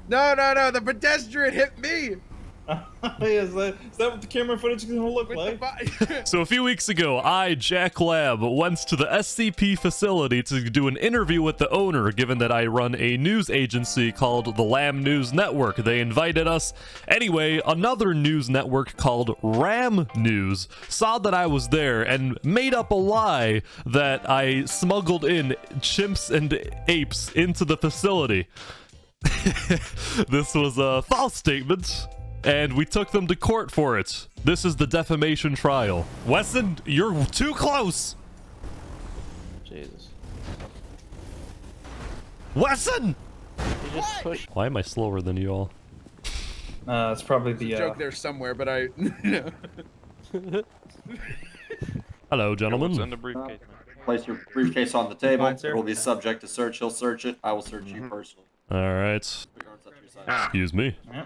No, the pedestrian hit me. Is that what the camera footage is gonna look like? So a few weeks ago, I, Jack Lamb, went to the SCP facility to do an interview with the owner, given that I run a news agency called the Lamb News Network. They invited us. Anyway, another news network called Ram News saw that I was there and made up a lie that I smuggled in chimps and apes into the facility. This was a false statement, and we took them to court for it. This is the defamation trial. Wesson, you're too close! Jesus. Wesson! You just push. Why am I slower than you all? It's probably the joke there somewhere, but I. Hello, gentlemen. What's in the briefcase, man? Place your briefcase on the table. Fine, sir. It will be subject to search. He'll search it. I will search you personally. Alright. Excuse me. Yeah.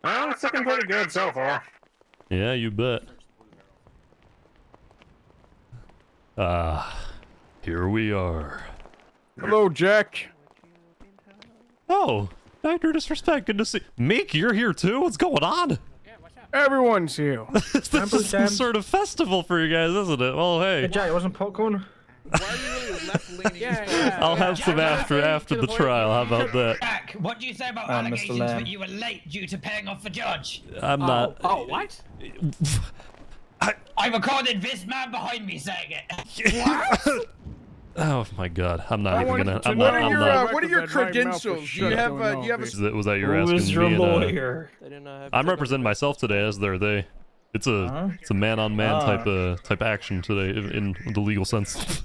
Oh, it's looking pretty good so far. Yeah, you bet. Here we are. Hello, Jack. Oh, Dr. Disrespect, good to see. Meek, you're here too? What's going on? Everyone's here. This is some sort of festival for you guys, isn't it? Well, hey. Hey, Jack, it wasn't popcorn? Why are you really left-leaning? I'll have some after the trial. How about that? Jack, what do you say about Mr. allegations Lamb. that you were late due to paying off the judge? I'm not. Oh, what? I recorded this man behind me saying it. Oh my god, I'm not even gonna. I'm What not. are I'm your not. what are your Record that my mouth was credentials? shut You have up you have a. Was that you Who asking is your me? lawyer? They did not have I'm to- representing myself today as they're they. It's a man-on-man type action today in the legal sense.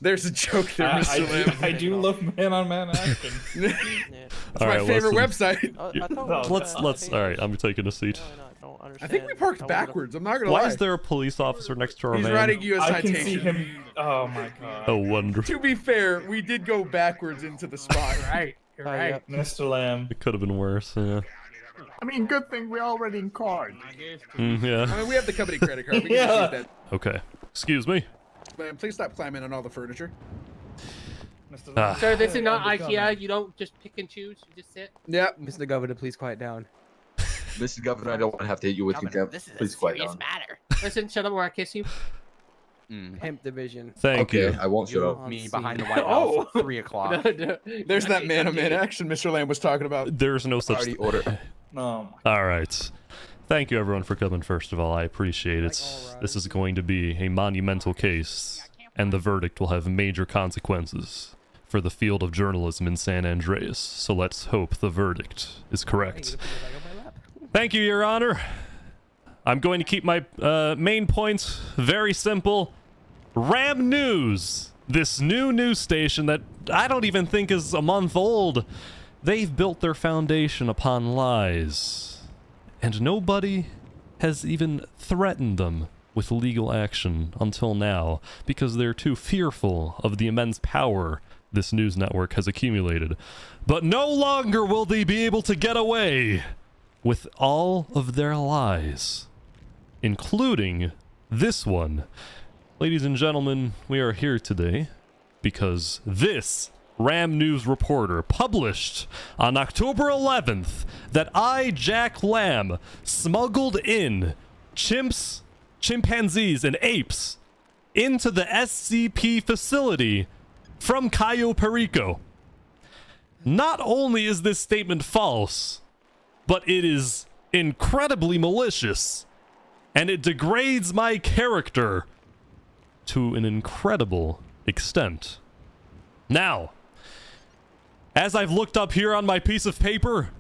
There's a joke there, Mr. Lamb. I do love man-on-man action. Yeah. It's my favorite website. I thought Let's. All right, I'm taking a seat. No, I don't I understand. think we parked I would've- backwards. I'm not gonna Why lie. is there a police officer next to our He's man? writing you a I can see citation. him. Oh my god. Oh, wonderful. To be fair, we did go backwards into the spot. Right. You're Oh, right. yeah. Mr. Lamb. It could have been worse. Yeah. I mean, good thing we're already in card. Yeah. I mean, we have the company credit card. We can Yeah. just use that. Okay. Excuse me. Man, please stop climbing on all the furniture. Mr. Ah. Lamb. Sir, this is not IKEA. You don't just pick and choose. You just sit. Yep. Mr. Governor, please quiet down. Mr. Governor, I don't want to have to hit you with you, Kev. This is Please a quiet serious down. matter. Listen, shut up or I kiss you. Hemp division. Thank Okay, you. I won't shut up. Me Let's behind see. the White House at 3 o'clock. There's that man-on-man action Mr. Lamb was talking about. There's no such. Party order. Oh my. All right. Thank you, everyone, for coming. First of all, I appreciate it. This is going to be a monumental case, and the verdict will have major consequences for the field of journalism in San Andreas. So let's hope the verdict is correct. Thank you, Your Honor. I'm going to keep my main points very simple. Ram News, this new news station that I don't even think is a month old, they've built their foundation upon lies. And nobody has even threatened them with legal action until now because they're too fearful of the immense power this news network has accumulated. But no longer will they be able to get away with all of their lies, including this one. Ladies and gentlemen, we are here today because this Ram News reporter published on October 11th that I, Jack Lamb, smuggled in chimps, chimpanzees, and apes into the SCP facility from Cayo Perico. Not only is this statement false, but it is incredibly malicious, and it degrades my character to an incredible extent. Now, as I've looked up here on my piece of paper,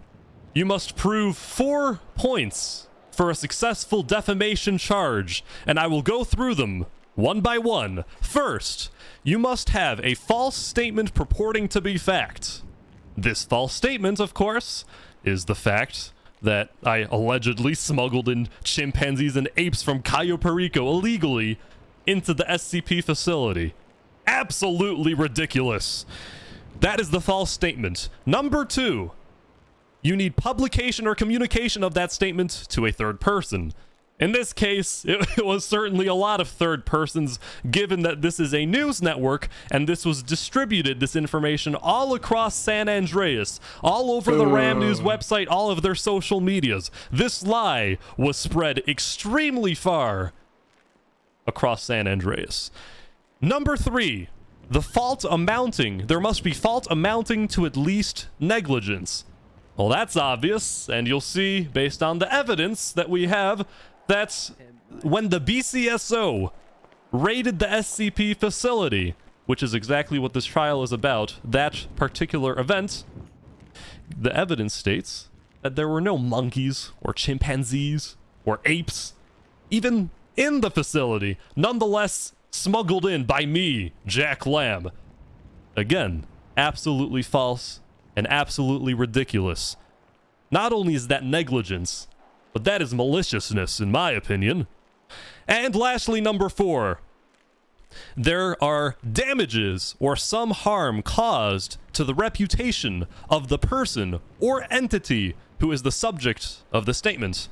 you must prove 4 points for a successful defamation charge, and I will go through them one by one. First, you must have a false statement purporting to be fact. This false statement, of course, is the fact that I allegedly smuggled in chimpanzees and apes from Cayo Perico illegally into the SCP facility. Absolutely ridiculous. That is the false statement. Number 2, you need publication or communication of that statement to a third person. In this case, it was certainly a lot of third persons, given that this is a news network and this was distributed, this information, all across San Andreas, all over the Ram News website, all of their social medias. This lie was spread extremely far across San Andreas. Number 3, the fault amounting. There must be fault amounting to at least negligence. Well, that's obvious, and you'll see, based on the evidence that we have, that when the BCSO raided the SCP facility, which is exactly what this trial is about, that particular event, the evidence states that there were no monkeys or chimpanzees or apes even in the facility, nonetheless smuggled in by me, Jack Lamb. Again, absolutely false and absolutely ridiculous. Not only is that negligence, but that is maliciousness, in my opinion. And lastly, number 4. There are damages or some harm caused to the reputation of the person or entity who is the subject of the statement.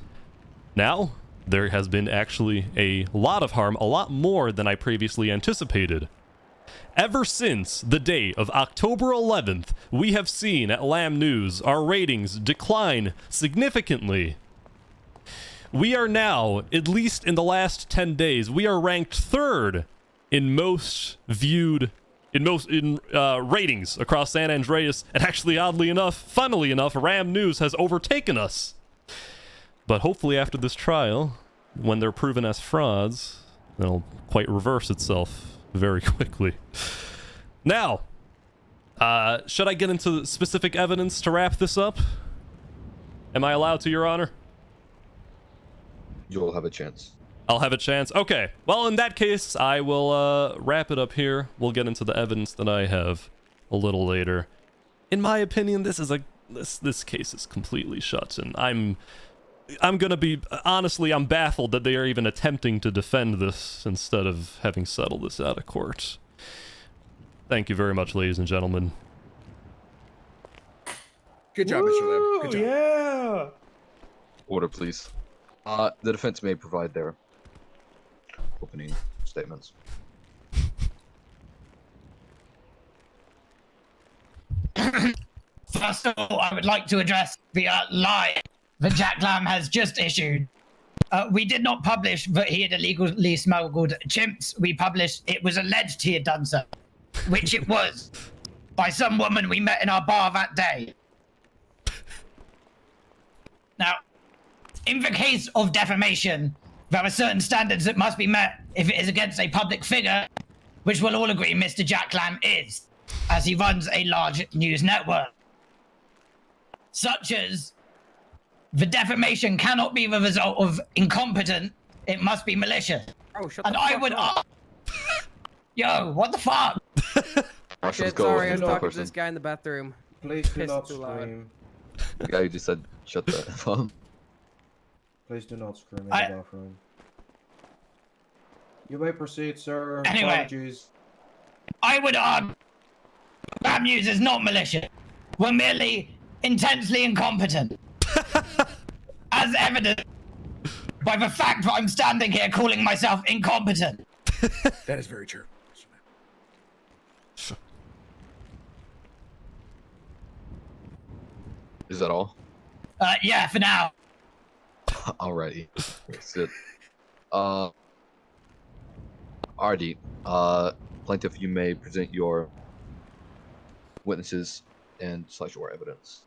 Now, there has been actually a lot of harm, a lot more than I previously anticipated. Ever since the day of October 11th, we have seen at Lamb News our ratings decline significantly. We are now, at least in the last 10 days, we are ranked 3rd in most viewed, in ratings across San Andreas, and actually, oddly enough, funnily enough, Ram News has overtaken us. But hopefully after this trial, when they're proven as frauds, it'll quite reverse itself very quickly. Now, should I get into specific evidence to wrap this up? Am I allowed to, Your Honor? You'll have a chance. I'll have a chance. Okay. Well, in that case, I will wrap it up here. We'll get into the evidence that I have a little later. In my opinion, this case is completely shut, and I'm gonna be honestly, I'm baffled that they are even attempting to defend this instead of having settled this out of court. Thank you very much, ladies and gentlemen. Good job, Mr. Lamb. Good job. Yeah. Order, please. The defense may provide their opening statements. First of all, I would like to address the lie that Jack Lamb has just issued. We did not publish that he had illegally smuggled chimps. We published it was alleged he had done so, which it was, by some woman we met in our bar that day. Now, in the case of defamation, there are certain standards that must be met if it is against a public figure, which we'll all agree Mr. Jack Lamb is, as he runs a large news network. Such as, the defamation cannot be the result of incompetent, it must be malicious. Oh, shut And the I fuck would up. Yo, what the fuck? Marshals, Shit, go sorry, I was over to the talking to person. this guy in the bathroom. Please do Pissed not too loud. scream. The guy who just said, shut the phone. Please do not scream in I- the bathroom. You may proceed, sir. Anyway. Apologies. I would argue Lamb News is not malicious. We're merely intensely incompetent. As evident by the fact that I'm standing here calling myself incompetent. That is very true. Is that all? Yeah, for now. Alrighty. That's it. Artie, plaintiff, you may present your witnesses and / your evidence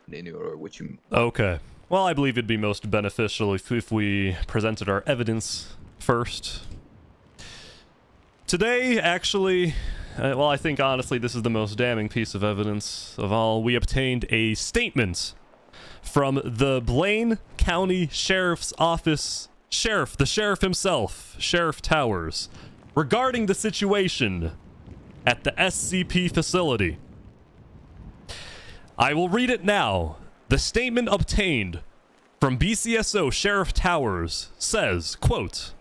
in any order which you. Okay. Well, I believe it'd be most beneficial if we presented our evidence first. Today, actually, well, I think honestly this is the most damning piece of evidence of all. We obtained a statement from the Blaine County Sheriff's Office Sheriff, the sheriff himself, Sheriff Towers, regarding the situation at the SCP facility. I will read it now. The statement obtained from BCSO Sheriff Towers says, quote,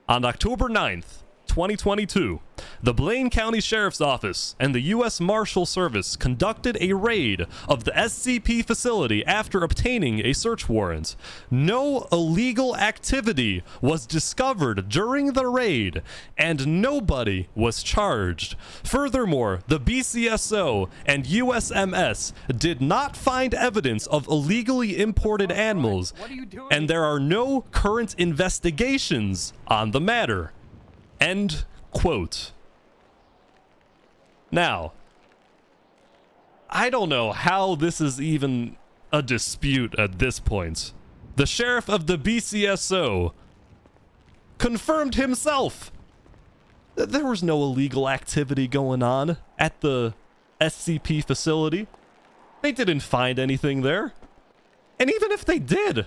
on October 9th, 2022, the Blaine County Sheriff's Office and the U.S. Marshal Service conducted a raid of the SCP facility after obtaining a search warrant. No illegal activity was discovered during the raid, and nobody was charged. Furthermore, the BCSO and USMS did not find evidence of illegally imported animals, and there are no current investigations on the matter. End quote. Now, I don't know how this is even a dispute at this point. The sheriff of the BCSO confirmed himself that there was no illegal activity going on at the SCP facility. They didn't find anything there. And even if they did,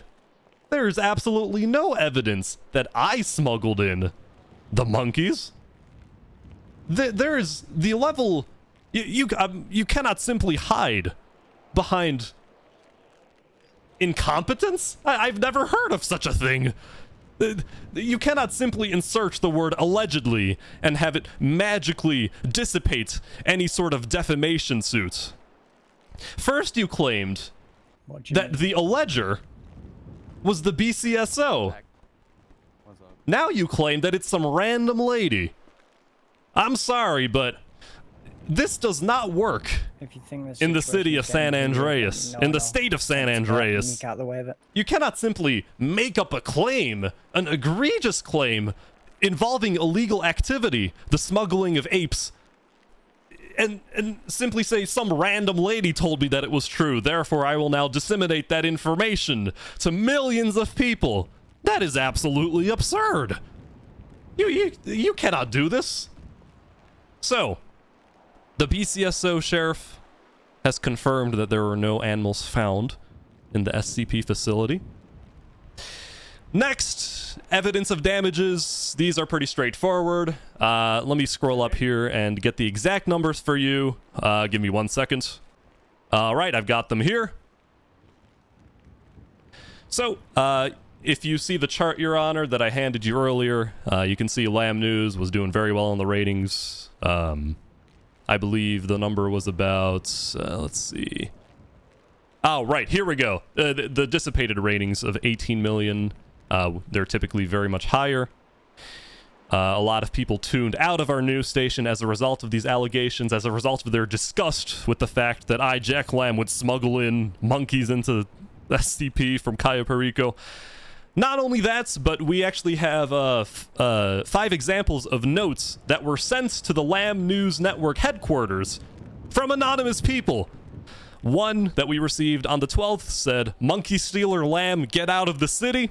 there's absolutely no evidence that I smuggled in the monkeys. There is the level... You cannot simply hide behind incompetence? I've never heard of such a thing. You cannot simply insert the word allegedly and have it magically dissipate any sort of defamation suit. First you claimed that the alleger was the BCSO. Now you claim that it's some random lady. I'm sorry, but this does not work in the city of San Andreas, in the state of San Andreas. You cannot simply make up a claim, an egregious claim, involving illegal activity, the smuggling of apes, and simply say some random lady told me that it was true, therefore I will now disseminate that information to millions of people. That is absolutely absurd. You cannot do this. So, the BCSO sheriff has confirmed that there were no animals found in the SCP facility. Next, evidence of damages. These are pretty straightforward. Let me scroll up here and get the exact numbers for you. Give me 1 second. All right, I've got them here. So, if you see the chart, Your Honor, that I handed you earlier, you can see Lamb News was doing very well in the ratings. I believe the number was about, let's see. Oh, right, here we go. The dissipated ratings of 18 million. They're typically very much higher. A lot of people tuned out of our news station as a result of these allegations, as a result of their disgust with the fact that I, Jack Lamb, would smuggle in monkeys into SCP from Cayo Perico. Not only that, but we actually have 5 examples of notes that were sent to the Lamb News Network headquarters from anonymous people. One that we received on the 12th said, "Monkey Stealer Lamb, get out of the city."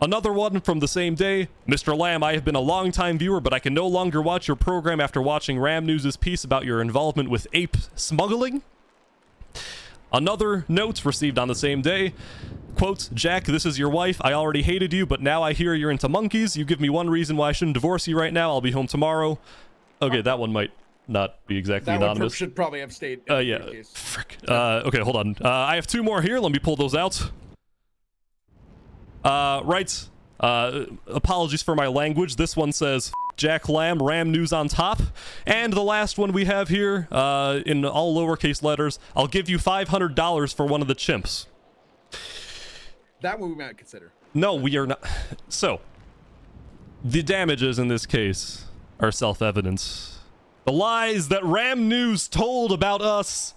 Another one from the same day, "Mr. Lamb, I have been a long-time viewer, but I can no longer watch your program after watching Ram News' piece about your involvement with ape smuggling." Another note received on the same day, quote, "Jack, this is your wife. I already hated you, but now I hear you're into monkeys. You give me one reason why I shouldn't divorce you right now. I'll be home tomorrow." Okay, that one might not be exactly That anonymous. one should probably have stayed. Yeah. Frick. Okay, hold on. I have 2 more here. Let me pull those out. Right. Apologies for my language. This one says, "Jack Lamb, Ram News on top." And the last one we have here, in all lowercase letters, "I'll give you $500 for one of the chimps." That one we might consider. No, we are not. So, the damages in this case are self-evident. The lies that Ram News told about us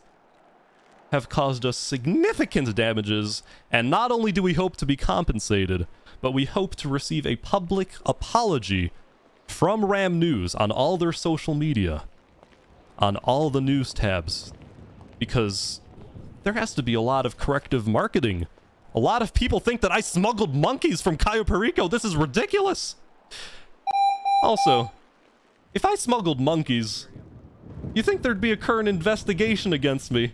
have caused us significant damages, and not only do we hope to be compensated, but we hope to receive a public apology from Ram News on all their social media, on all the news tabs, because there has to be a lot of corrective marketing. A lot of people think that I smuggled monkeys from Cayo Perico. This is ridiculous. Also, if I smuggled monkeys, you think there'd be a current investigation against me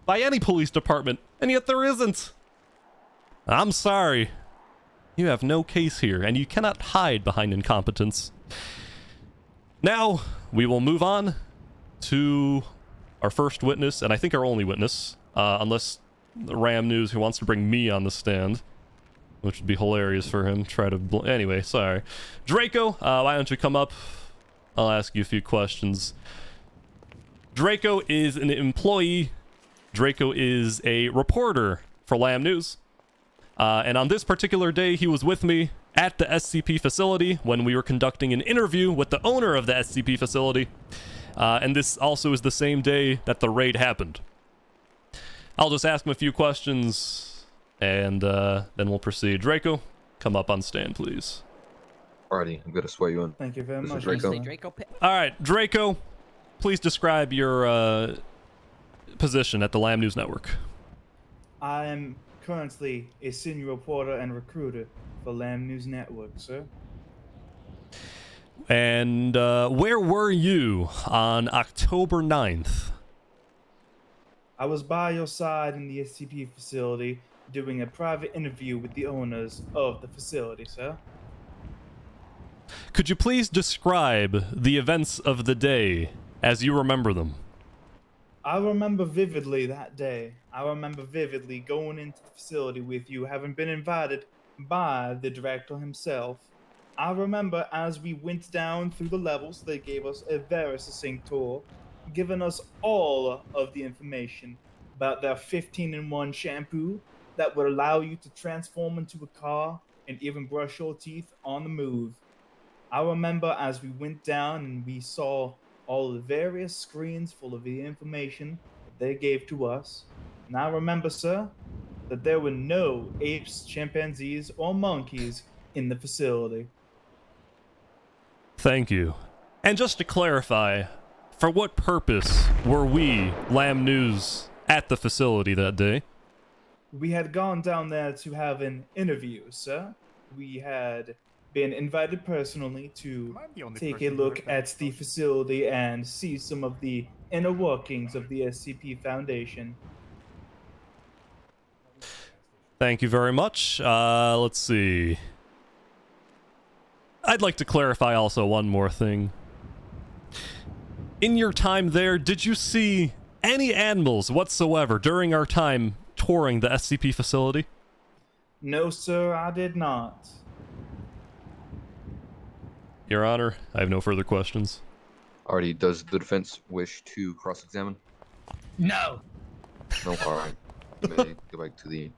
by any police department, and yet there isn't. I'm sorry. You have no case here, and you cannot hide behind incompetence. Now, we will move on to our first witness, and I think our only witness, unless the Ram News who wants to bring me on the stand. which would be hilarious for him. Try to anyway. Sorry, Draco. Why don't you come up? I'll ask you a few questions. Draco is an employee. Draco is a reporter for Lamb News. And on this particular day, he was with me at the SCP facility when we were conducting an interview with the owner of the SCP facility. And this also is the same day that the raid happened. I'll just ask him a few questions, and then we'll proceed. Draco, come up on stand, please. Alrighty, I'm gonna swear you in. Thank you very This is much. Draco. All right, Draco, please describe your position at the Lamb News Network. I am currently a senior reporter and recruiter for Lamb News Network, sir. And where were you on October 9th? I was by your side in the SCP facility doing a private interview with the owners of the facility, sir. Could you please describe the events of the day as you remember them? I remember vividly that day. I remember vividly going into the facility with you, having been invited by the director himself. I remember as we went down through the levels, they gave us a very succinct tour, giving us all of the information about their 15-in-1 shampoo that would allow you to transform into a car and even brush your teeth on the move. I remember as we went down and we saw all the various screens full of the information that they gave to us. And I remember, sir, that there were no apes, chimpanzees, or monkeys in the facility. Thank you. And just to clarify, for what purpose were we, Lamb News, at the facility that day? We had gone down there to have an interview, sir. We had been invited personally to take a look at the facility and see some of the inner workings of the SCP Foundation. Thank you very much. Let's see. I'd like to clarify also one more thing. In your time there, did you see any animals whatsoever during our time touring the SCP facility? No, sir, I did not. Your Honor, I have no further questions. Alrighty, does the defense wish to cross-examine? No. No, alright. You may go back to the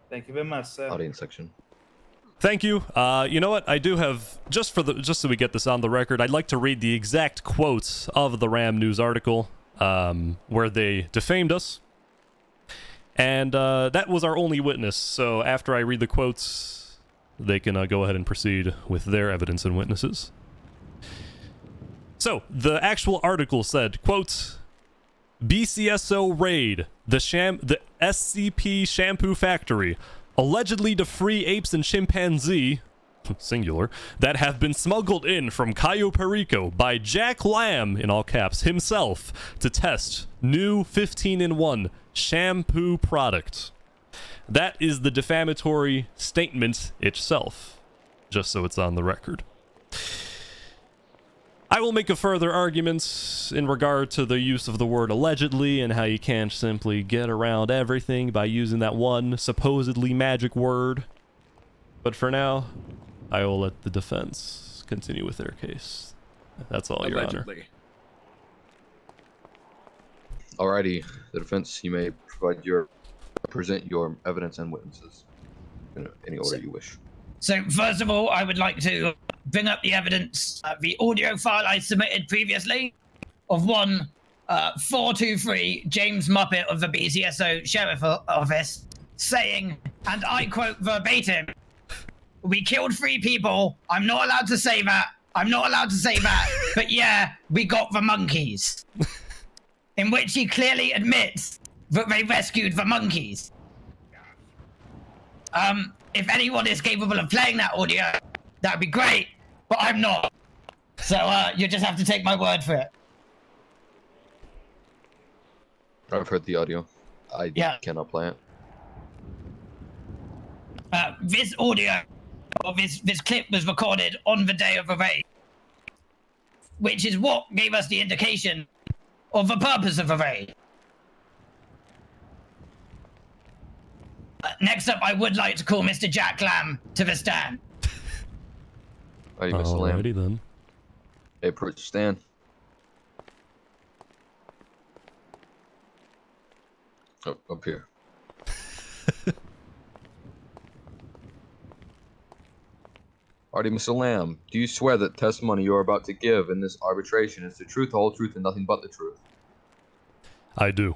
Thank you very much, sir. audience section. Thank you. You know what? I do have, just so we get this on the record, I'd like to read the exact quotes of the Ram News article where they defamed us. And that was our only witness. So after I read the quotes, they can go ahead and proceed with their evidence and witnesses. So the actual article said, quote, BCSO raid, the SCP shampoo factory, allegedly to free apes and chimpanzee, singular, that have been smuggled in from Cayo Perico by Jack Lamb, in all caps, himself, to test new 15-in-1 shampoo product. That is the defamatory statement itself, just so it's on the record. I will make a further argument in regard to the use of the word allegedly and how you can't simply get around everything by using that one supposedly magic word. But for now, I will let the defense continue with their case. That's all, Your Honor. Alrighty, the defense, you may present your evidence and witnesses in any order you wish. So first of all, I would like to bring up the evidence, the audio file I submitted previously of one 423 James Muppet of the BCSO Sheriff Office saying, and I quote verbatim, "We killed 3 people. I'm not allowed to say that. I'm not allowed to say that. But yeah, we got the monkeys." In which he clearly admits that they rescued the monkeys. If anyone is capable of playing that audio, that'd be great, but I'm not. So you just have to take my word for it. I've heard the audio. I cannot play it. This audio, or this clip was recorded on the day of the raid, which is what gave us the indication of the purpose of the raid. Next up, I would like to call Mr. Jack Lamb to the stand. Alrighty, Mr. Lamb. Alrighty then. Hey, approach the stand. Oh, up here. Alrighty, Mr. Lamb, do you swear that testimony you are about to give in this arbitration is the truth, the whole truth, and nothing but the truth? I do.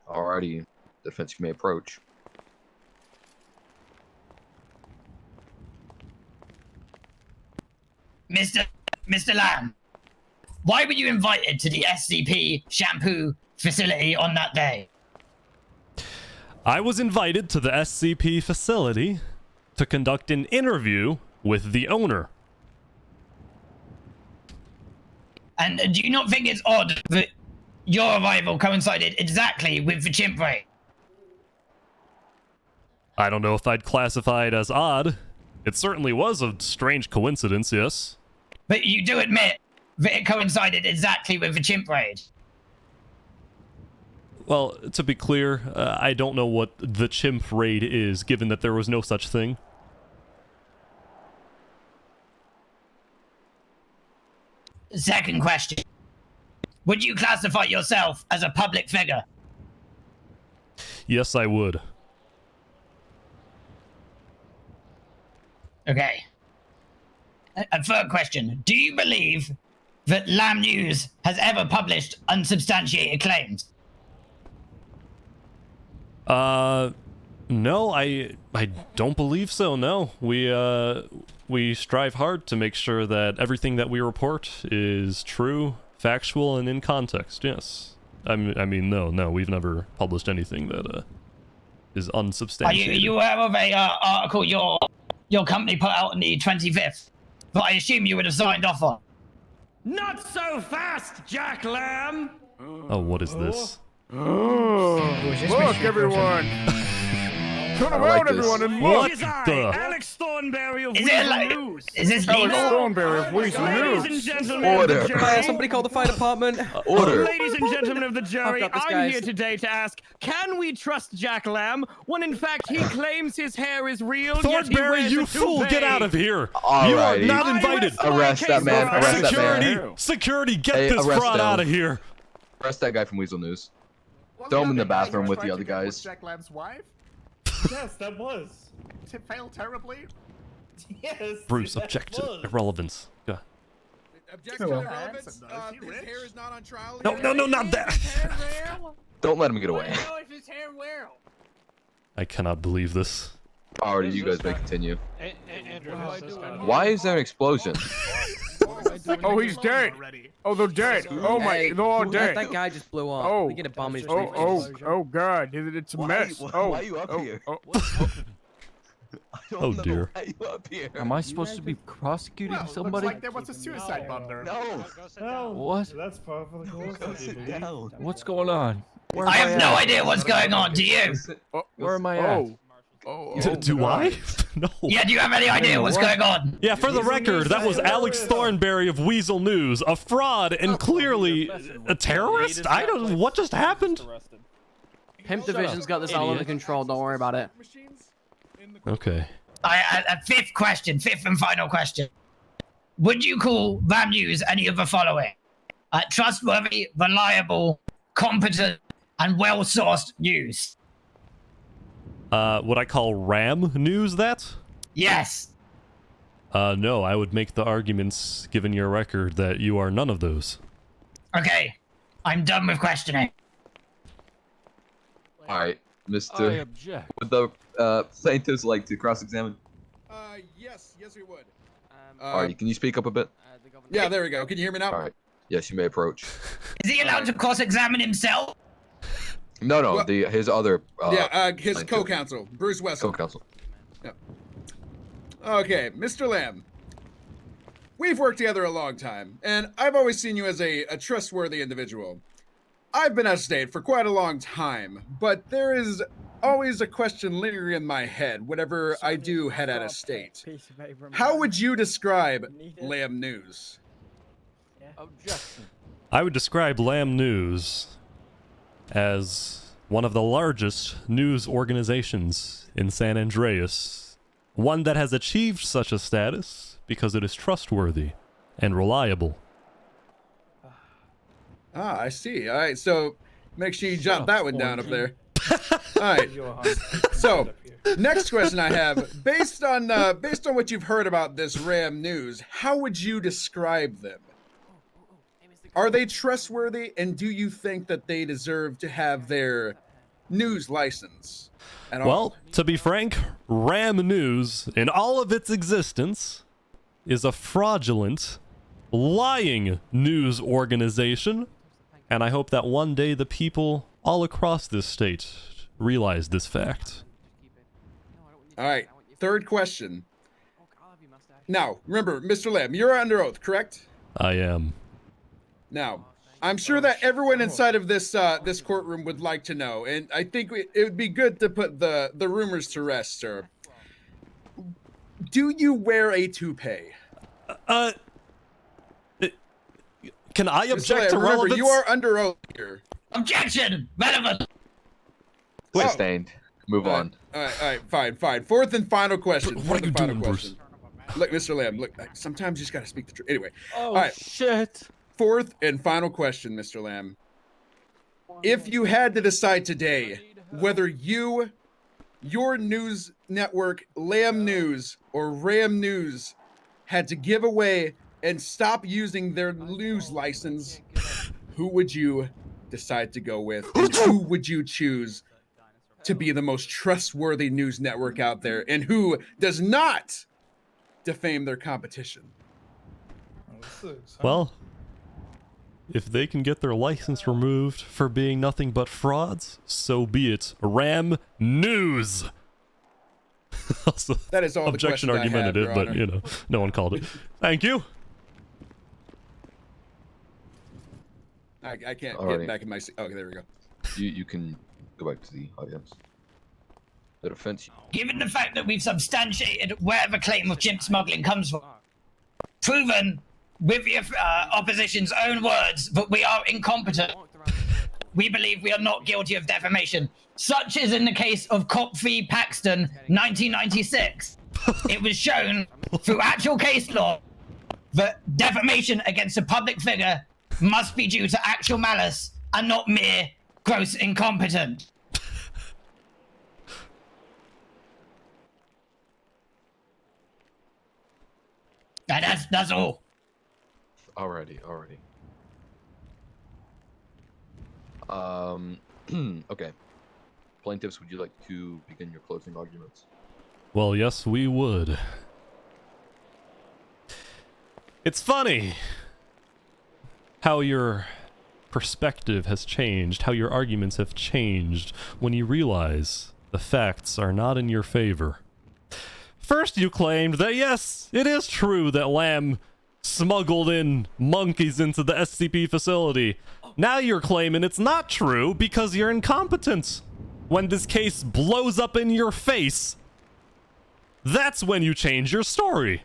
Alrighty, defense, you may approach. Mr. Lamb, why were you invited to the SCP shampoo facility on that day? I was invited to the SCP facility to conduct an interview with the owner. And do you not think it's odd that your arrival coincided exactly with the chimp raid? I don't know if I'd classify it as odd. It certainly was a strange coincidence, yes. But you do admit that it coincided exactly with the chimp raid. Well, to be clear, I don't know what the chimp raid is, given that there was no such thing. Second question. Would you classify yourself as a public figure? Yes, I would. Okay. A third question. Do you believe that Lamb News has ever published unsubstantiated claims? No, I don't believe so, no. We strive hard to make sure that everything that we report is true, factual, and in context, yes. I mean, no, we've never published anything that, is unsubstantiated. Are you aware of a article your company put out on the 25th that I assume you would have signed off on? Not so fast, Jack Lamb! Oh, what is this? Look, everyone! Turn I around, like this. everyone, and What look! the? Alex Thornberry of Is it News! Is this Alex legal? Thornberry of Weazel Ladies and News. gentlemen Order. of the jury, Somebody call the fire department. Order. Ladies and gentlemen of the jury, got this, I'm guys. here today to ask, can we trust Jack Lamb when in fact he claims his hair is real, yet he Thornberry, wears you a fool, toupee? get out of here! Alrighty. You are not invited! Arrest that man, arrest that man. Security, get Hey, this arrest fraud him. out of here! Arrest that guy from Weazel News. Throw him in the bathroom with the other guys. Jack Lamb's wife? Yes, that was. To fail terribly? Yes. Bruce, that object to was. irrelevance. Yeah. Objection Well, to relevance. that's His hair is not on trial. No, here. no, no, not that. Is his hair real? Don't let him get away. No, is his hair real? I cannot believe this. Alrighty, you guys may continue. Andrew, Why is there an explosion? Oh, he's dead. Oh, they're dead. Oh my, Hey, they're all that dead. guy just blew up. Oh. We get a bomb in his Oh God, it's a mess. Oh, why are you up oh, here? oh. Oh dear. Why are you up here? Am I supposed to be prosecuting Well, somebody? looks like there was a suicide bomber. No. No. What? That's part of the course. Go sit down. What's going on? Where am I have no at? idea what's going on. Do you? Oh, Where am I at? Do I? No. Yeah, do you have any idea what's going on? Yeah, for the record, that was Alex Thornberry of Weazel News, a fraud and clearly a terrorist? I don't know. What just happened? Pimp Division's got this all under control. Don't worry about it. Okay. A fifth and final question. Would you call Ram News any of the following? Trustworthy, reliable, competent, and well-sourced news? Would I call Ram News that? Yes. No, I would make the arguments, given your record, that you are none of those. Okay. I'm done with questioning. Alright, I Mr. object. Would the plaintiffs like to cross-examine? Yes, we would. Alright, can you speak up a bit? Yeah, there we go. Can you hear me now? Alright. Yes, you may approach. Is he allowed to cross-examine himself? No, Well- his other his plaintiff. co-counsel, Bruce Wesson. co-counsel. Okay, Mr. Lamb. We've worked together a long time, and I've always seen you as a trustworthy individual. I've been out of state for quite a long time, but there is always a question lingering in my head whenever I do head out of state. How would you describe Lamb News? Objection. I would describe Lamb News as one of the largest news organizations in San Andreas, one that has achieved such a status because it is trustworthy and reliable. Ah, I see. All right, so make sure you jot that one down up there. All right. So, next question I have, based on what you've heard about this Ram news, how would you describe them? Are they trustworthy, and do you think that they deserve to have their news license at all? Well, to be frank, Ram News, in all of its existence, is a fraudulent, lying news organization, and I hope that one day the people all across this state realize this fact. All right, third question. Now, remember, Mr. Lamb, you're under oath, correct? I am. Now, I'm sure that everyone inside of this this courtroom would like to know, and I think it would be good to put the rumors to rest, sir. Do you wear a toupee? Can I object Lamb, to remember, relevance? you are under oath here. Objection! Relevant! Sustained. Move on. All right, fine. Fourth and final question. What are you doing, Bruce? Look, Mr. Lamb, look, sometimes you just gotta speak the truth. Anyway, Oh, all right. shit. Fourth and final question, Mr. Lamb. If you had to decide today whether your news network, Lamb News or Ram News, had to give away and stop using their news license, who would you decide to go with? And who would you choose to be the most trustworthy news network out there, and who does not defame their competition? Well, if they can get their license removed for being nothing but frauds, so be it. Ram News. Also, That is all the objection questions I have, argumentative, Your but Honor. you know, no one called it. Thank you. I can't Alrighty. get back in my seat. Okay, there we go. You can go back to the audience. The defense. Given the fact that we've substantiated wherever claim of chimp smuggling comes from, proven with the opposition's own words that we are incompetent, we believe we are not guilty of defamation. Such is in the case of Cop v. Paxton, 1996. It was shown through actual case law that defamation against a public figure must be due to actual malice and not mere gross incompetence. And that's all. Alrighty. Okay. Plaintiffs, would you like to begin your closing arguments? Well, yes, we would. It's funny how your perspective has changed, how your arguments have changed when you realize the facts are not in your favor. First, you claimed that yes, it is true that Lamb smuggled in monkeys into the SCP facility. Now you're claiming it's not true because you're incompetent. When this case blows up in your face, that's when you change your story.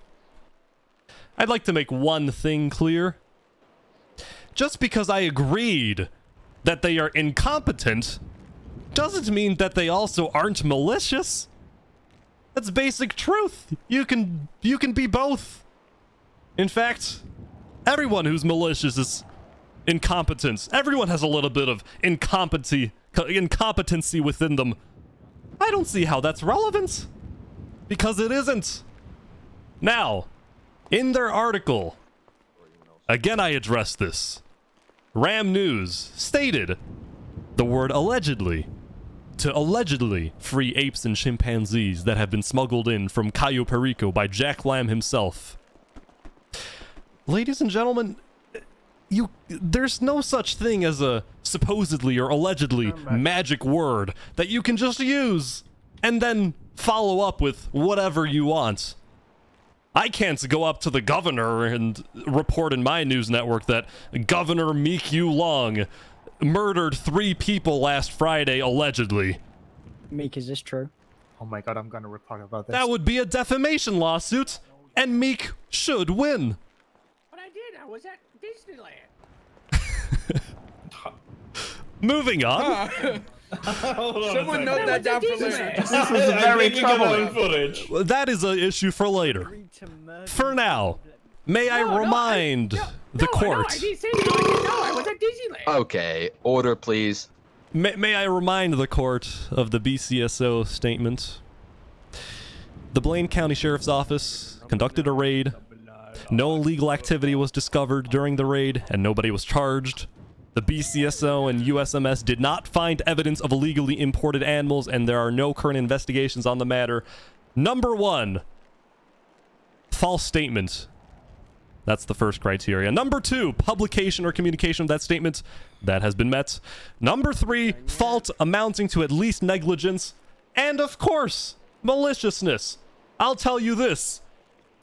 I'd like to make one thing clear. Just because I agreed that they are incompetent doesn't mean that they also aren't malicious. That's basic truth. You can be both. In fact, everyone who's malicious is incompetent. Everyone has a little bit of incompetency within them. I don't see how that's relevant. Because it isn't. Now, in their article, again I address this. Ram News stated the word allegedly to allegedly free apes and chimpanzees that have been smuggled in from Cayo Perico by Jack Lamb himself. Ladies and gentlemen, there's no such thing as a supposedly or allegedly magic word that you can just use and then follow up with whatever you want. I can't go up to the governor and report in my news network that Governor Meek Yu Long murdered 3 people last Friday, allegedly. Meek, is this true? Oh my god, I'm gonna report about this. That would be a defamation lawsuit, and Meek should win. But I did. I was at Disneyland. Moving on. Someone note that down for later. This is very troubling footage. Well, that is an issue for later. For now, may I remind the court? I didn't say anything. No, I was at Disneyland. Okay, order, please. May I remind the court of the BCSO statement? The Blaine County Sheriff's Office conducted a raid. No illegal activity was discovered during the raid, and nobody was charged. The BCSO and USMS did not find evidence of illegally imported animals, and there are no current investigations on the matter. Number 1, false statement. That's the first criteria. Number 2, publication or communication of that statement. That has been met. Number 3, fault amounting to at least negligence. And of course, maliciousness. I'll tell you this.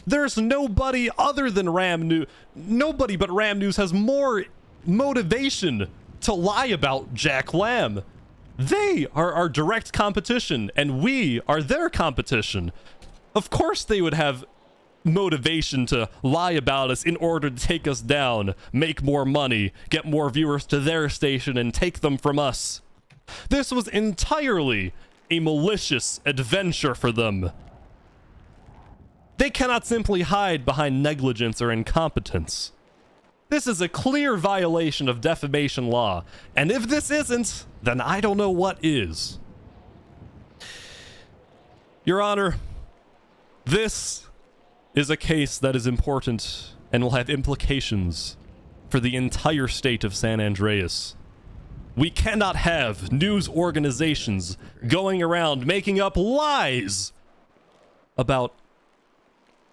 There's nobody other than Ram News. Nobody but Ram News has more motivation to lie about Jack Lamb. They are our direct competition, and we are their competition. Of course they would have motivation to lie about us in order to take us down, make more money, get more viewers to their station, and take them from us. This was entirely a malicious adventure for them. They cannot simply hide behind negligence or incompetence. This is a clear violation of defamation law, and if this isn't, then I don't know what is. Your Honor, this is a case that is important and will have implications for the entire state of San Andreas. We cannot have news organizations going around making up lies about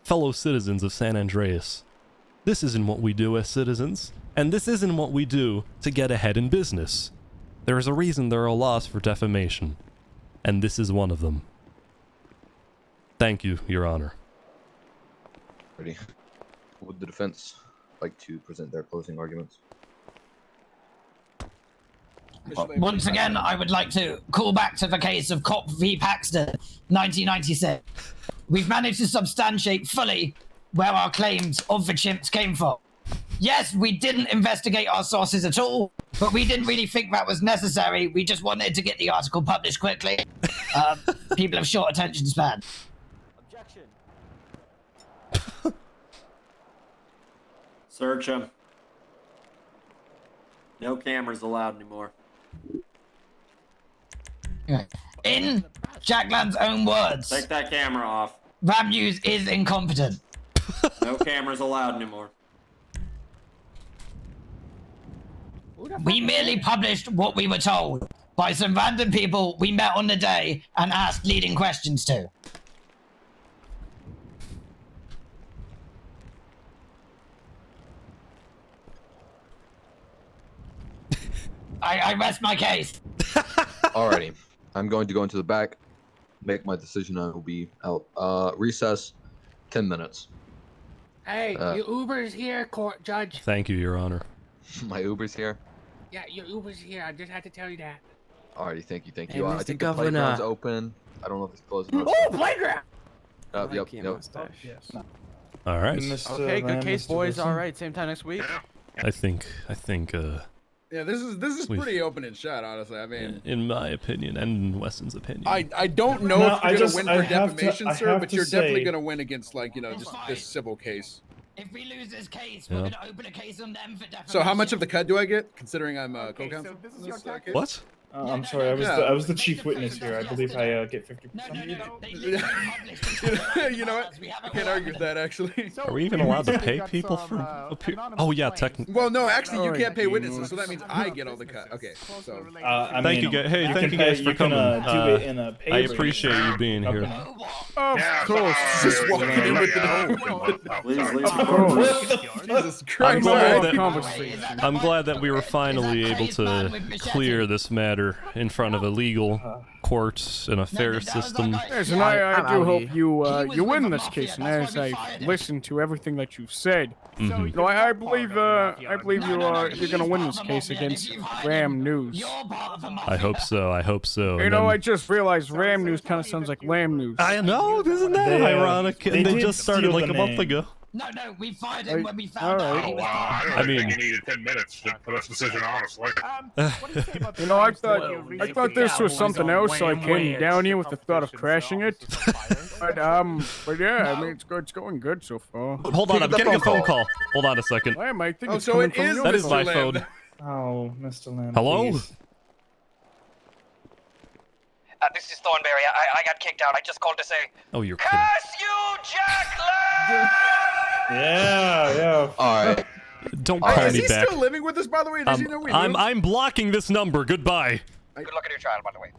fellow citizens of San Andreas. This isn't what we do as citizens, and this isn't what we do to get ahead in business. There is a reason there are laws for defamation, and this is one of them. Thank you, Your Honor. Ready. Would the defense like to present their closing arguments? Once again, I would like to call back to the case of Cop v. Paxton, 1996. We've managed to substantiate fully where our claims of the chimps came from. Yes, we didn't investigate our sources at all, but we didn't really think that was necessary. We just wanted to get the article published quickly. People have short attention span. Objection. Search him. No cameras allowed anymore. In Jack Lamb's own words, Take that camera off. Ram News is incompetent. No cameras allowed anymore. We merely published what we were told by some random people we met on the day and asked leading questions to. I rest my case. Alrighty. I'm going to go into the back, make my decision. I will be out. Recess, 10 minutes. Hey, your Uber's here, court judge. Thank you, Your Honor. My Uber's here. Yeah, your Uber's here. I just had to tell you that. Alrighty, thank you, thank Hey, you. I Mr. think Governor. the playground's open. I don't know if it's closed. Or not. Oh, playground! Yep. Yes. All right. Okay, good case, boys. All right, same time next week. I think Yeah, this is pretty open and shut, honestly. I mean, in my opinion and in Wesson's opinion. I don't know if you're gonna win for defamation, sir, but you're say, definitely gonna win against, like, you know, just this civil case. If we lose this case, we're gonna open a case on them for defamation. So how much of the cut do I get, considering I'm co-counsel? So this is your case? What? I'm sorry, I was the chief witness here. I believe I get 50%. You know what? I can't argue with that, actually. Are we even allowed to pay people for appear? Oh yeah, technically. Well, no, actually, you can't pay witnesses, so that means I get all the cut. Okay, so. Thank you guys. Hey, thank you guys for coming. I appreciate you being here. Of course. Just walking in with the door. Please leave. Jesus Christ. I'm glad that we were finally able to clear this matter in front of a legal court and a fair system. Yes, and I do hope you win this case. And as I listened to everything that you've said, no, I believe you're gonna win this case against Ram News. I hope so. I hope so. You know, I just realized Ram News kind of sounds like Lamb News. I know, isn't that ironic? And they just started like a month ago. No, we fired him when we found all out right. he was I mean, needed 10 minutes for this decision, honestly. What do you say about You know, I thought this was something else, so I came down here with the thought of crashing it. But yeah, I mean, it's going good so far. hold on, I'm getting a phone call. Hold on a second. Lamb, I think Oh, it's so coming it from is you. That is Mr. my Lamb. phone. Oh, Mr. Lamb. Hello? please. This is Thornberry. I got kicked out. I just called to say, Oh, you're kidding. curse you, Jack Lamb! Yeah. All right. Don't Hey, call is me he back. still living with us, by the way? Does he know we moved? I'm blocking this number. Goodbye. Good luck at your trial, by the way.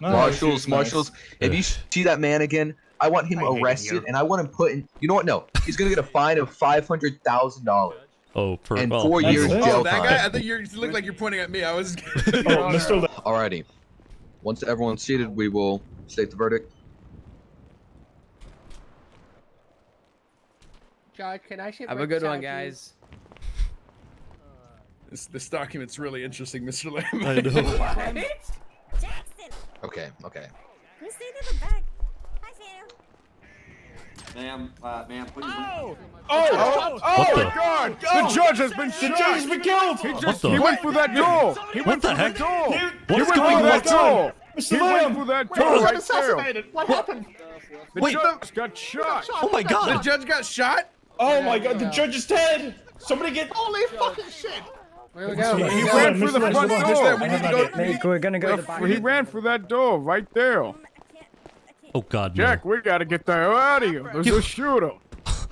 Marshals, if you see that man again, I want him arrested and I want him put in. You know what? No, he's gonna get a fine of $500,000 Oh, and well, 4 years it. jail Oh, that time. guy? I think you look like you're pointing at me. I was. Mr. Lamb. Alrighty. Once everyone's seated, we will state the verdict. Judge, can I sit Have right a good one, beside you? guys. This document's really interesting, Mr. Lamb. I know. Okay. Who's sitting in the back? Hi, Sam. Ma'am, please. Oh What the- my God! The judge has been shot. The judge has been killed. He went through that door. He went the through heck? the door. What He is went going through that on? door. Mr. He went Lamb. through that door right there. What happened? The Wait. judge got shot. Oh my The god. judge got shot? Oh my God, the judge is dead. Somebody get. Holy fucking shit! Where we go? He ran through the front Mr. Lamb, door. we need to go. Nick, we're gonna go to the back. He ran through that door right there. Oh god, no. Jack, we gotta get the hell out of here. There's a shooter.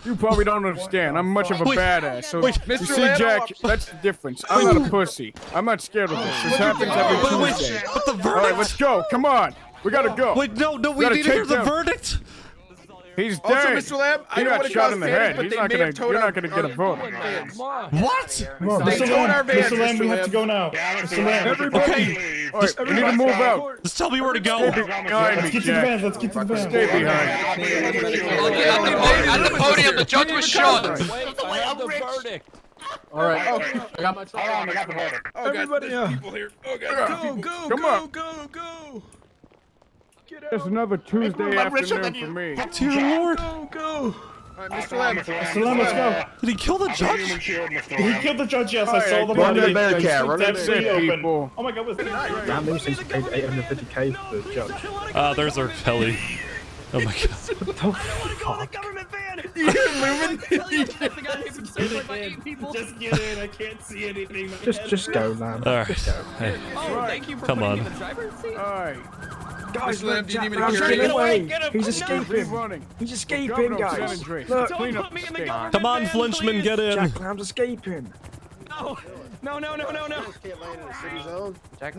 You probably don't understand. I'm much of a badass. So, you Mr. see, Lamb. Jack, that's the difference. I'm not a pussy. I'm not scared of this. This happens every Wait, Tuesday. but the All right, verdict. let's go. Come on. We gotta go. Wait, no, we Gotta need to hear take the down- verdict. He's Also, dead. Mr. Lamb, I He don't got want to shot cause in the panic, head. but He's they not may gonna. have towed You're our- not gonna get a vote. What? They Mr. towed our Lamb, van, Mr. Lamb, we Mr. have to go now. Mr. Lamb, Everybody. All right, we need to move out. Just tell me where to go. Stay behind me, get to the Jack. van. Let's get to the van. Stay behind. At the podium, the judge was shot. All right. I got my I got the verdict. Oh, God, Everybody, there's people here. Oh, God. Go, Come on. go. It's another Tuesday I'm richer afternoon than for you. me. Dear Lord. Go. All right, Mr. Lamb. Mr. Lamb, let's go. Did he kill the judge? Human shield, Mr. He Lamb. killed the judge, yes. I All saw right, the run body. to the Bearcat, Run That's it, people. Oh my God, what's that? Damn, they seems to pay 850k for the judge. There's our Kelly. Oh my god. Just get in. I can't see anything. Just go, Lamb. All right. Just go. Hey, Oh, thank you for come putting me on. in the driver's seat. All right. Guys, Mr. Lamb, look, do you need Jack me to Lamb's carry getting you? away. Get up, He's no. escaping. Keep running. He's escaping, Governor guys. San Andreas. Look, Don't Clean up put me the in the state. government Come on, van, Flinchman, please. get in. Jack Lamb's escaping. No. Jack No,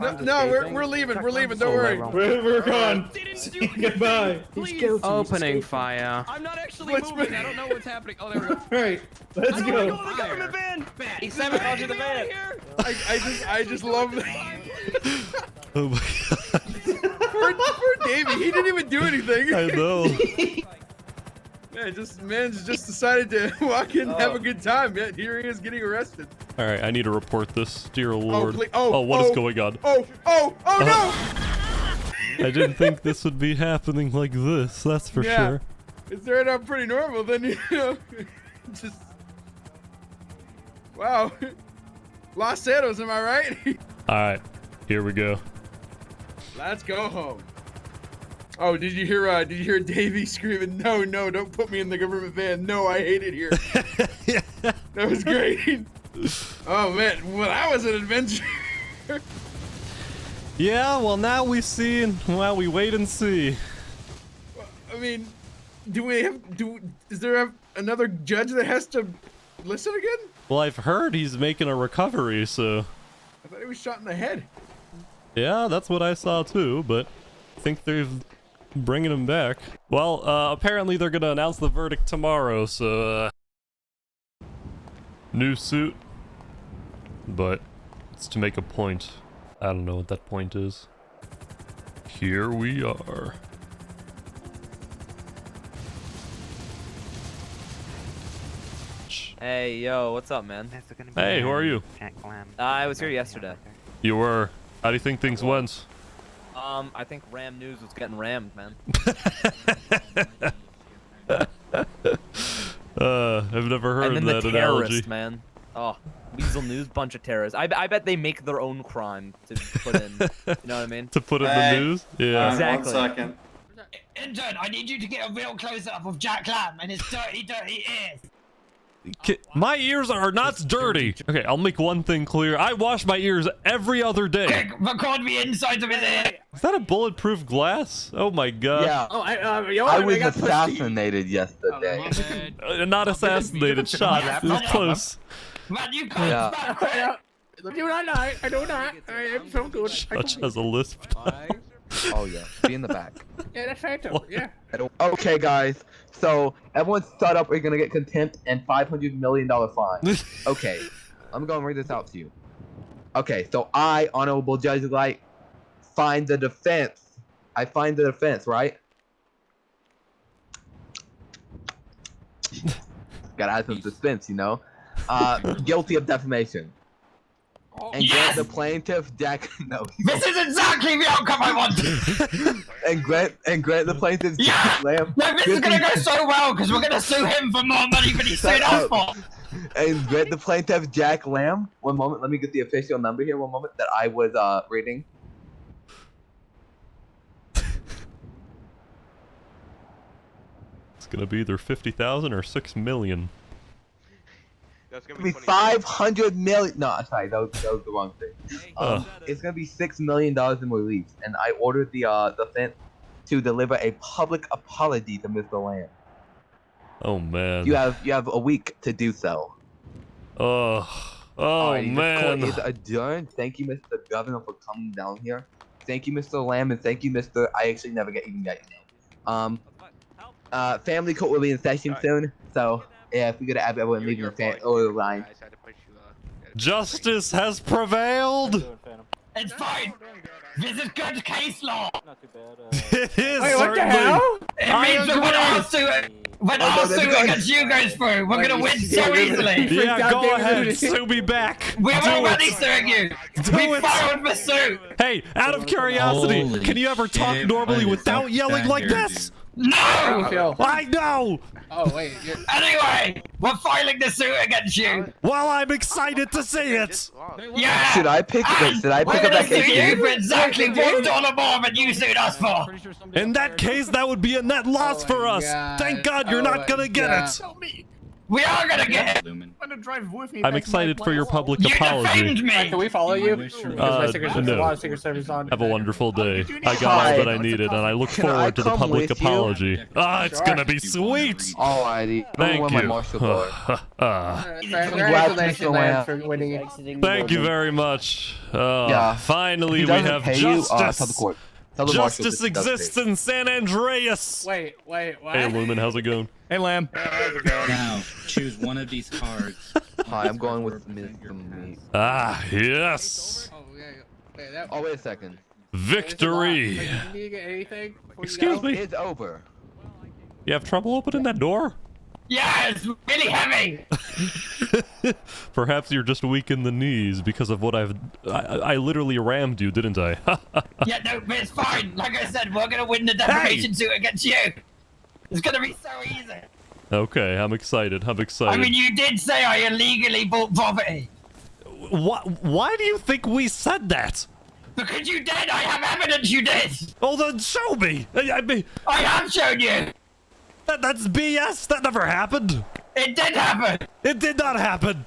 Lamb's no, escaping. we're leaving. Jack We're Lamb's leaving. so Don't worry. wrong. We're gone. Didn't do Goodbye. anything. He's Please. guilty. Opening fire. I'm not actually Let's moving. move. I don't know what's happening. Oh, there we go. All right, let's I don't go. want to go in the government van. He sabotaged the van. I just love that. Oh my god. Poor Davey. He didn't even do anything. I know. Man's just decided to walk in and have a good time. Yet here he is getting arrested. All right, I need to report this, dear Lord. please- What is going on? Oh no! I didn't think this would be happening like this. That's for Yeah. sure. It's turned out pretty normal. Then you know, just wow. Los Santos, am I right? All right, here we go. Let's go home. Oh, did you hear Davey screaming, no, don't put me in the government van. No, I hate it here. That was great. Oh man, well that was an adventure. Yeah, well now we see and well we wait and see. I mean, is there another judge that has to listen again? Well, I've heard he's making a recovery, so I thought he was shot in the head. yeah, that's what I saw too, but I think they're bringing him back. Well, apparently they're gonna announce the verdict tomorrow, so new suit, but it's to make a point. I don't know what that point is. Here we are. Hey, yo, what's up, man? Hey, who are you? I was here yesterday. You were. How do you think things went? I think Ram News was getting rammed, man. I've never heard And then that the analogy. terrorist, man. Oh, Weazel News, bunch of terrorists. I bet they make their own crime to put in. You know what I mean? To put in the news? Yeah. Exactly. 1 second. Intern, I need you to get a real close-up of Jack Lamb and his dirty, dirty ears. My ears are not dirty. Okay, I'll make one thing clear. I wash my ears every other day. Quick, record the insides of his ear. Is that a bulletproof glass? Oh my god. Yeah. Oh, I was assassinated yesterday. Not assassinated, shot. It was close. Man, you can't Yeah. I do not lie. I do not. I am so good. Such as a lisp. Oh yeah, be in the back. Yeah, that's right though. Yeah. Okay, guys. So everyone shut up. We're gonna get contempt and $500 million fine. Okay, I'm gonna read this out to you. Okay, so I, Honorable Judge Light, find the defense. I find the defense, right? Gotta add some suspense, you know. Guilty of defamation. And grant the plaintiff Jack. No. This is exactly the outcome I wanted. and grant the plaintiff Jack Lamb. No, this is gonna go so well because we're gonna sue him for more money than he sued us for. And grant the plaintiff Jack Lamb. One moment, let me get the official number here. One moment that I was reading. It's gonna be either 50,000 or 6 million. That's gonna be 500 million. No, sorry, that was the wrong thing. It's gonna be $6 million in relief, and I ordered the defense to deliver a public apology to Mr. Lamb. Oh man. You have a week to do so. Oh Alrighty, man. This court is adjourned. Thank you, Mr. Governor, for coming down here. Thank you, Mr. Lamb, and thank you, Mr. I actually never even got your name. Family court will be in session soon, so. Yeah, if we could have everyone leaving the line. Justice has prevailed! It's fine. This is good case law. Not too bad. It is. Wait, what the hell? It means that when our suit against you goes through, we're gonna win so easily. Yeah, go ahead. Sue me back. We're already suing you. We filed the suit. Hey, out of curiosity, can you ever talk normally without yelling like this? No! I know! Oh, wait. Anyway, we're filing the suit against you. Well, I'm excited to see it! Yeah! Should I pick up that sue case? you for exactly $1 more than you sued us for. In that case, that would be a net loss for us. Thank God you're not gonna get it. We are gonna get it. I'm gonna drive with me. I'm excited for your public You apology. defamed me. Can we follow you? No. Have a wonderful day. I got all that I needed, and I look forward to the public apology. Ah, it's gonna be sweet! Alrighty. Thank you. Congratulations, man, for winning. Thank you very much. Yeah. Finally, we have justice. Justice exists in San Andreas. Wait, what? Hey, Lumen, how's it going? Hey, Lamb. Now, choose one of these cards. Hi, I'm going with Mr. Meat. Ah, yes. Oh, wait a second. Victory. Need to get anything? Excuse me. It's over. You have trouble opening that door? Yeah, it's really heavy. Perhaps you're just weak in the knees because of what I literally rammed you, didn't I? Yeah, no, but it's fine. Like I said, we're gonna win the defamation suit against you. It's gonna be so easy. Okay, I'm excited. I'm excited. I mean, you did say I illegally bought property. Why do you think we said that? Because you did. I have evidence you did. Oh, then show me. I have shown you. That's BS. That never happened. It did happen. It did not happen.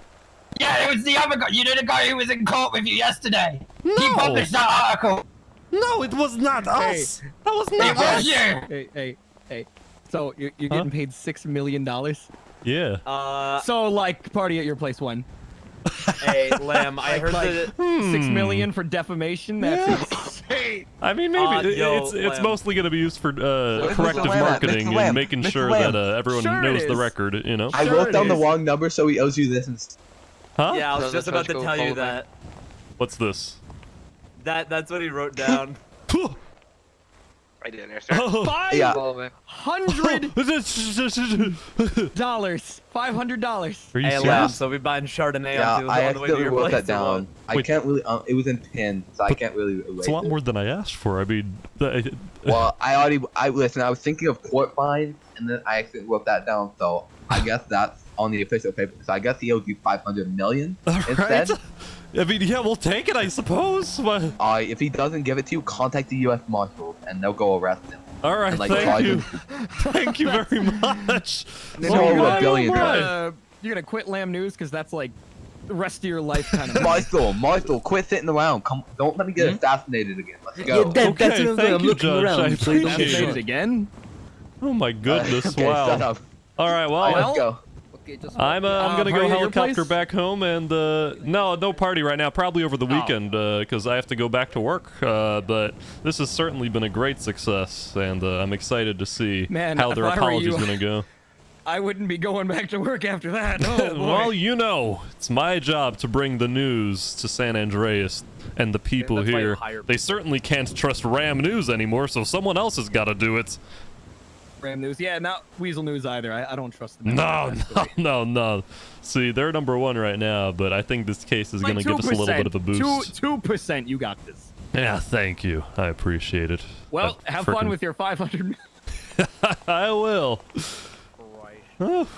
Yeah, it was the other guy. You know the guy who was in court with you yesterday? No. He published that article. No, it was not us. That was It not was us. you. Hey. So you're getting paid $6 million? Yeah. So like party at your place when? Hey, Lamb, I heard that $6 million for defamation. That's insane. I mean, maybe it's Lamb. mostly going to be used for corrective Lamb, marketing Mr. Lamb, and making Mr. sure Lamb. that everyone Sure knows it the is. record. You know. I wrote down the wrong number, so he owes you this instead. Huh? Yeah, I was just about to tell you that. What's this? That's what he wrote down. I didn't understand. $500. Are you Hey, serious? Lamb, so we buying Chardonnay Yeah, on I the way to accidentally your wrote place. that down. I Wait. can't really. It was in pen, so I can't really. It's a lot more than I asked for. I mean, Well, I was thinking of court fines, and then I accidentally wrote that down. So I guess that's on the official paper. So I guess he owes you 500 million instead. Right? I mean, yeah, we'll take it, I suppose. But... If he doesn't give it to you, contact the U.S. Marshals and they'll go arrest him. All right, and, thank you. Thank you very much. You're gonna quit Lamb News because that's like the rest of your life kind of. Marshall, quit sitting around. Come, don't let me get assassinated again. Let's go. Yeah, that's thank you, Judge. I appreciate Assassinated again? Oh my goodness! Okay, wow. shut up. All right, well, let's go. I'm gonna go helicopter back home and no party right now, probably over the weekend because I have to go back to work. But this has certainly been a great success, and I'm excited to see how their apology's gonna go. I wouldn't be going back to work after that. Oh, boy. Well, you know, it's my job to bring the news to San Andreas and the people here. They certainly can't trust Ram News anymore, so someone else has got to do it. Ram News, yeah, not Weazel News either. I don't trust them. No. See, they're #1 right now, but I think this case is going to give us a little bit of a boost. 2%, you got this. Yeah, thank you. I appreciate it. Well, have fun with your 500 million. I will. Oh.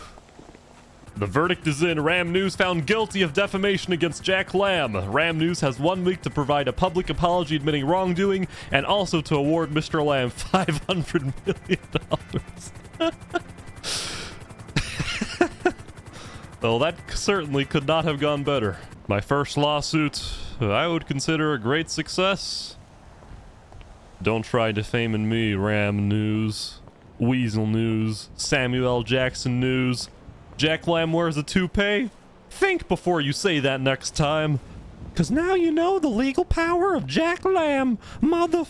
The verdict is in. Ram News found guilty of defamation against Jack Lamb. Ram News has 1 week to provide a public apology admitting wrongdoing and also to award Mr. Lamb $500 million. Well, that certainly could not have gone better. My first lawsuit, I would consider a great success. Don't try defaming me, Ram News, Weazel News, Samuel L. Jackson News. Jack Lamb wears a toupee? Think before you say that next time. Cause now you know the legal power of Jack Lamb, mother.